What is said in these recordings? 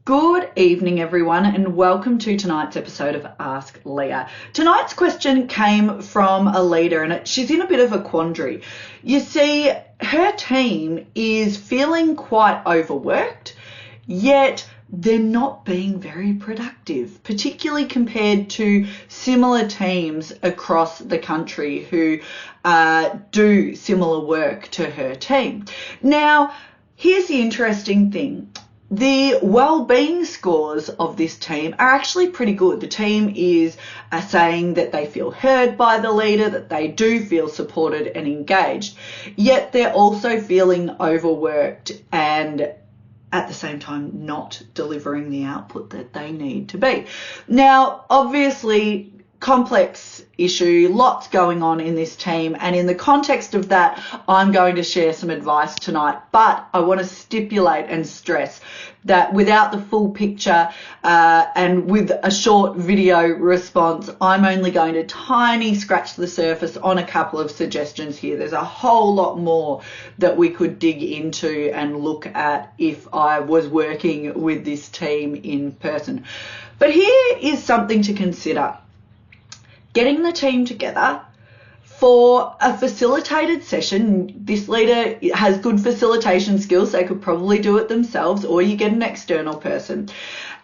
Good evening, everyone, and welcome to tonight's episode of Ask Leah. Tonight's question came from a leader, and she's in a bit of a quandary. You see, her team is feeling quite overworked, yet they're not being very productive, particularly compared to similar teams across the country who do similar work to her team. Now, here's the interesting thing. The wellbeing scores of this team are actually pretty good. The team is saying that they feel heard by the leader, that they do feel supported and engaged, yet they're also feeling overworked and at the same time not delivering the output that they need to be. Now, obviously, complex issue, lots going on in this team, and in the context of that, I'm going to share some advice tonight, but I want to stipulate and stress that without the full picture and with a short video response, I'm only going to tiny scratch the surface on a couple of suggestions here. There's a whole lot more that we could dig into and look at if I was working with this team in person. But here is something to consider. Getting the team together for a facilitated session. This leader has good facilitation skills. They could probably do it themselves, or you get an external person.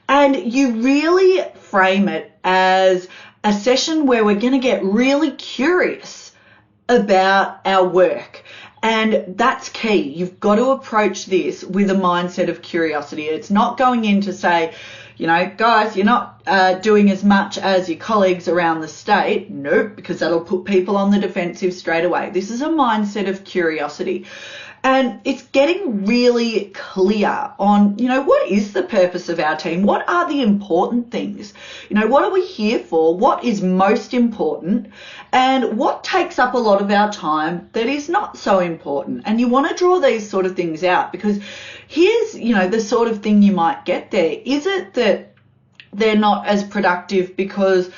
And you really frame it as a session where we're going to get really curious about our work. And that's key. You've got to approach this with a mindset of curiosity. It's not going in to say, you know, guys, you're not doing as much as your colleagues around the state. Nope, because that'll put people on the defensive straight away. This is a mindset of curiosity. And it's getting really clear on, you know, what is the purpose of our team? What are the important things? You know, what are we here for? What is most important? And what takes up a lot of our time that is not so important? And you want to draw these sort of things out, because here's, you know, the sort of thing you might get there. Is it that they're not as productive because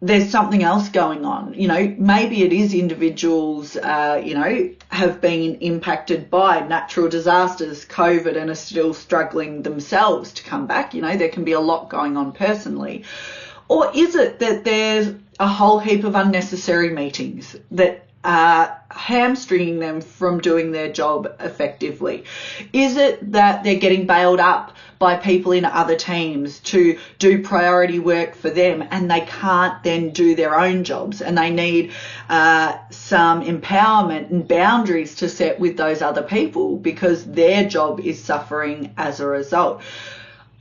there's something else going on? You know, maybe it is individuals, you know, have been impacted by natural disasters, COVID, and are still struggling themselves to come back. You know, there can be a lot going on personally. Or is it that there's a whole heap of unnecessary meetings that are hamstringing them from doing their job effectively? Is it that they're getting bailed up by people in other teams to do priority work for them, and they can't then do their own jobs, and they need some empowerment and boundaries to set with those other people because their job is suffering as a result?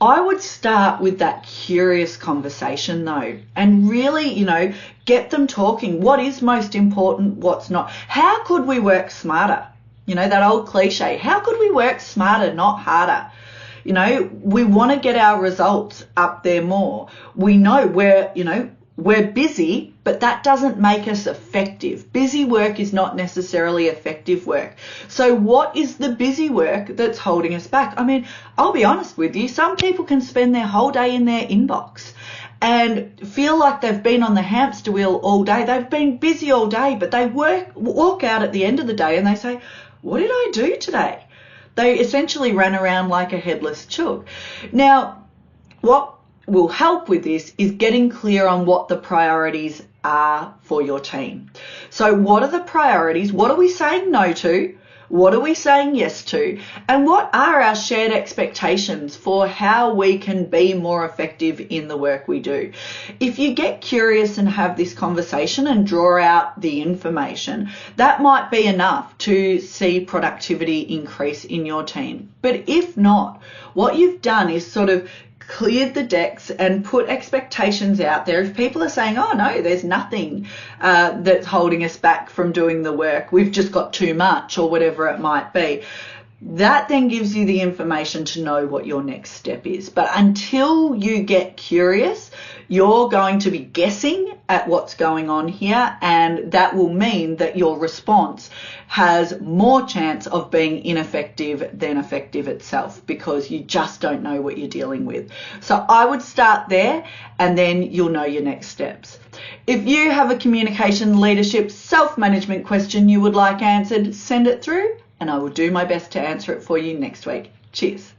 I would start with that curious conversation though, and really, you know, get them talking. What is most important? What's not? How could we work smarter? You know, that old cliche. How could we work smarter, not harder? You know, we want to get our results up there more. We know we're busy, but that doesn't make us effective. Busy work is not necessarily effective work. So what is the busy work that's holding us back? I mean, I'll be honest with you, some people can spend their whole day in their inbox and feel like they've been on the hamster wheel all day. They've been busy all day, but they walk out at the end of the day and they say, what did I do today? They essentially ran around like a headless chook. Now, what will help with this is getting clear on what the priorities are for your team. So what are the priorities? What are we saying no to? What are we saying yes to? And what are our shared expectations for how we can be more effective in the work we do? If you get curious and have this conversation and draw out the information, that might be enough to see productivity increase in your team. But if not, what you've done is sort of cleared the decks and put expectations out there. If people are saying, oh no, there's nothing that's holding us back from doing the work, we've just got too much, or whatever it might be, that then gives you the information to know what your next step is. But until you get curious, you're going to be guessing at what's going on here, and that will mean that your response has more chance of being ineffective than effective itself, because you just don't know what you're dealing with. So I would start there, and then you'll know your next steps. If you have a communication, leadership, self-management question you would like answered, send it through, and I will do my best to answer it for you next week. Cheers.